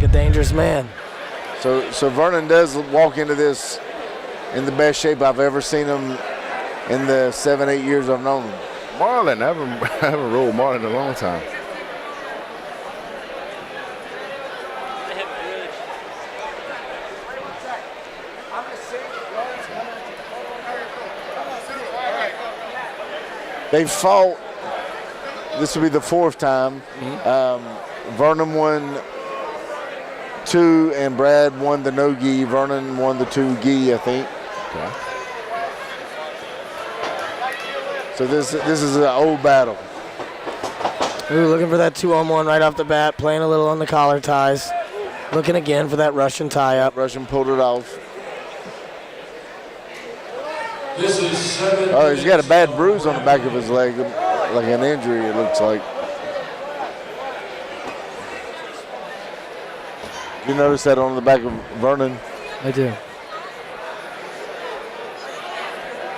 a dangerous man. So Vernon does walk into this in the best shape I've ever seen him in the 7-8 years I've known him. Marlon, I haven't rolled Marlon in a long time. They fought. This will be the fourth time. Vernon won 2 and Brad won the no gi. Vernon won the 2 gi, I think. Okay. So this is an old battle. Ooh, looking for that 2-on-1 right off the bat, playing a little on the collar ties. Looking again for that Russian tie-up. Russian pulled it off. This is 7. Oh, he's got a bad bruise on the back of his leg, like an injury, it looks like. You notice that on the back of Vernon? I do.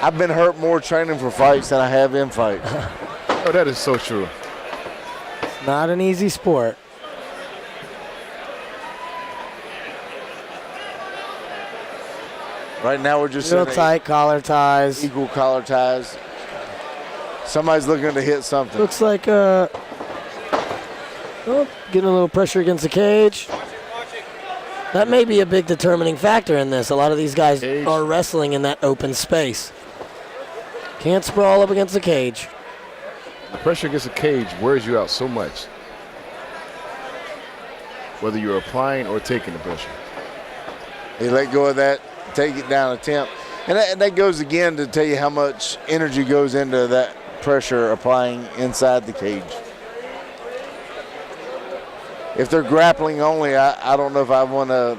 I've been hurt more training for fights than I have in fights. Oh, that is so true. Not an easy sport. Right now we're just Real in tight collar ties. equal collar ties. Somebody's looking to hit something. Looks like getting a little pressure against the cage. That may be a big determining factor in this. A lot of these guys are wrestling in that open space. Can't sprawl up against the cage. The pressure against the cage wears you out so much, whether you're applying or taking the pressure. They let go of that, take it down attempt. And that goes again to tell you how much energy goes into that pressure applying inside the cage. If they're grappling only, I don't know if I want to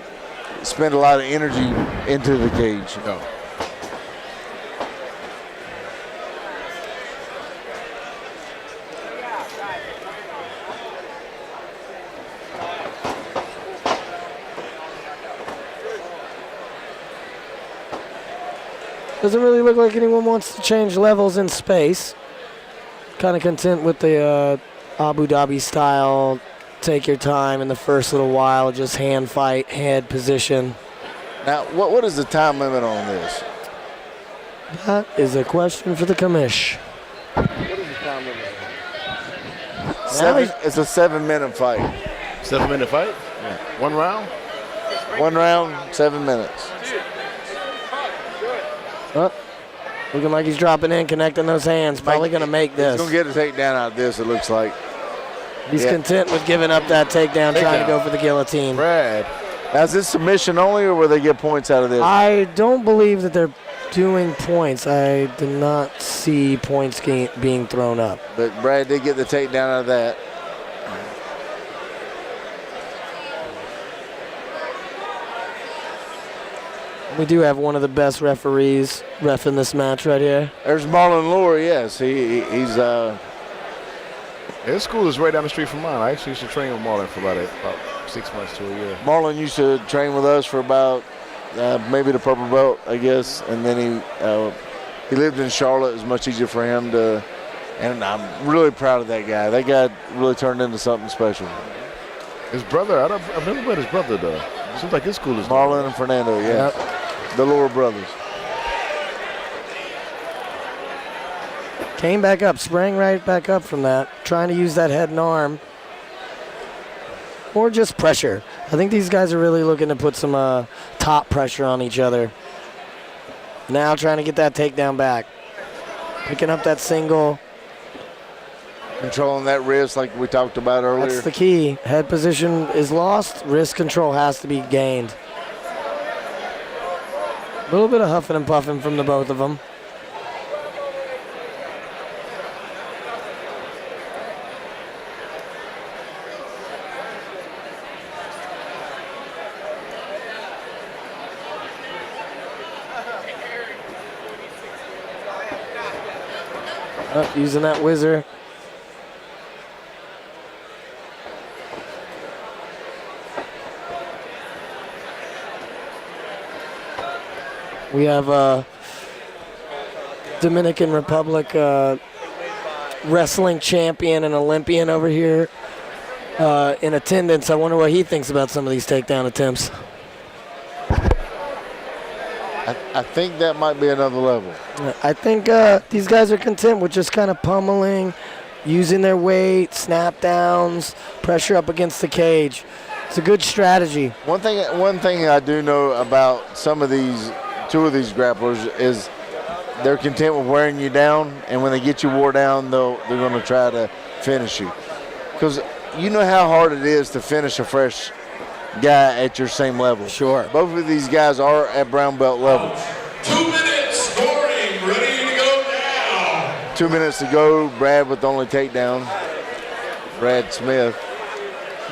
spend a lot of energy into the cage. No. Doesn't really look like anyone wants to change levels in space. Kind of content with the Abu Dhabi style. Take your time in the first little while, just hand fight, head position. Now, what is the time limit on this? That is a question for the commish. What is the time limit? It's a 7-minute fight. 7-minute fight? Yeah. 1 round? 1 round, 7 minutes. Oh, looking like he's dropping in, connecting those hands. Probably going to make this. He's going to get a takedown out of this, it looks like. He's content with giving up that takedown, trying to go for the guillotine. Brad. Now, is this submission only, or will they get points out of this? I don't believe that they're doing points. I did not see points being thrown up. But Brad did get the takedown out of that. We do have one of the best referees reffing this match right here. There's Marlon Lure, yes. He's His school is right down the street from mine. I actually used to train with Marlon for about 6 months to a year. Marlon used to train with us for about maybe the purple belt, I guess, and then he lived in Charlotte. It was much easier for him to, and I'm really proud of that guy. That guy really turned into something special. His brother, I've never met his brother though. It seems like his school is Marlon and Fernando, yeah. Yep. The Lure brothers. Came back up, sprang right back up from that, trying to use that head and arm. Or just pressure. I think these guys are really looking to put some top pressure on each other. Now trying to get that takedown back. Picking up that single. Controlling that wrist like we talked about earlier. That's the key. Head position is lost. Wrist control has to be gained. A little bit of huffing and puffing from the both of them. Using that whizzer. We have Dominican Republic wrestling champion and Olympian over here in attendance. I wonder what he thinks about some of these takedown attempts. I think that might be another level. I think these guys are content with just kind of pummeling, using their weight, snap downs, pressure up against the cage. It's a good strategy. One thing I do know about two of these grapplers is they're content with wearing you down, and when they get you wore down, they're going to try to finish you. Because you know how hard it is to finish a fresh guy at your same level. Sure. Both of these guys are at brown belt level. 2 minutes scoring, ready to go now. 2 minutes to go. Brad with the only takedown. Brad Smith.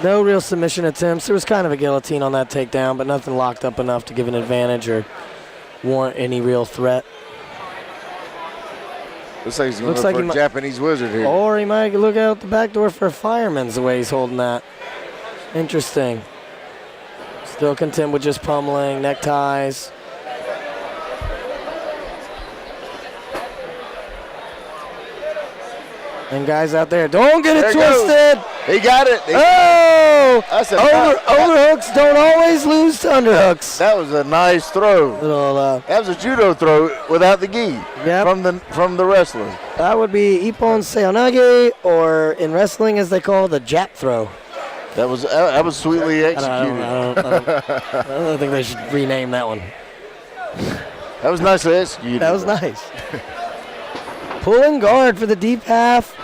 No real submission attempts. There was kind of a guillotine on that takedown, but nothing locked up enough to give an advantage or warrant any real threat. Looks like he's going to look for a Japanese wizard here. Or he might look out the back door for a fireman's the way he's holding that. Interesting. Still content with just pummeling, neckties. And guys out there, don't get it twisted. He got it. Overhooks don't always lose to underhooks. That was a nice throw. That was a judo throw without the gi. Yep. From the wrestler. That would be Ippon Seonage, or in wrestling as they call the Jap throw. That was sweetly executed. I don't think they should rename that one. That was nicely executed. That was nice. Pulling guard for the deep half.